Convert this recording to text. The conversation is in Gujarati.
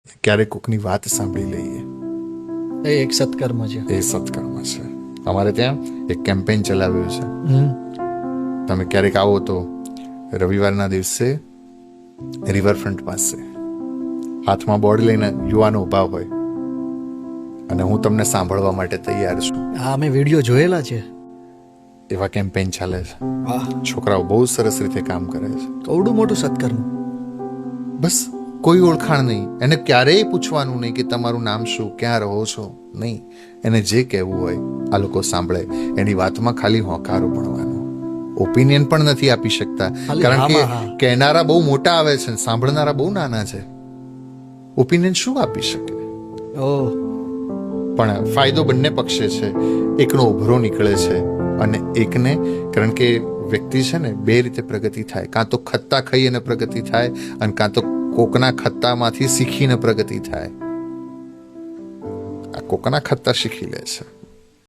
ક્યારેક કોકની વાત સાંભળી લઈએ, એ એક સત્કર્મ છે. એ સત્કર્મ છે. અમારે ત્યાં એક કેમ્પેઇન ચલાવ્યું છે. તમે ક્યારેક આવો તો રવિવારના દિવસે રિવરફ્રન્ટ પાસે હાથમાં બોર્ડ લઈને યુવાનો ઊભા હોય અને હું તમને સાંભળવા માટે તૈયાર છું. હા, અમે વિડીયો જોયેલા છે. એવા કેમ્પેઇન ચાલે છે. વાહ, છોકરાઓ બહુ સરસ રીતે કામ કરે છે. કવડું મોટું સત્કર્મ. બસ કોઈ ઓળખાણ નહીં, એને ક્યારેય પૂછવાનું નહીં કે તમારું નામ શું, ક્યાં રહો છો, નહીં. એને જે કહેવું હોય આ લોકો સાંભળે. એની વાતમાં ખાલી હોંકારો ભણવાનો, ઓપિનિયન પણ નથી આપી શકતા, ખાલી કારણ કે હા. કહેનારા બહુ મોટા આવે છે, સાંભળનારા બહુ નાના છે. ઓપિનિયન શું આપી શકે? ઓહ, પણ ફાયદો બંને પક્ષે છે. એકનો ઉભરો નીકળે છે અને એકને, કારણ કે વ્યક્તિ છે ને બે રીતે પ્રગતિ થાય, કાં તો ખત્તા ખાઈ અને પ્રગતિ થાય અને કાં તો કોકના ખત્તામાંથી શીખીને પ્રગતિ થાય. આ કોકના ખત્તા શીખી લે છે.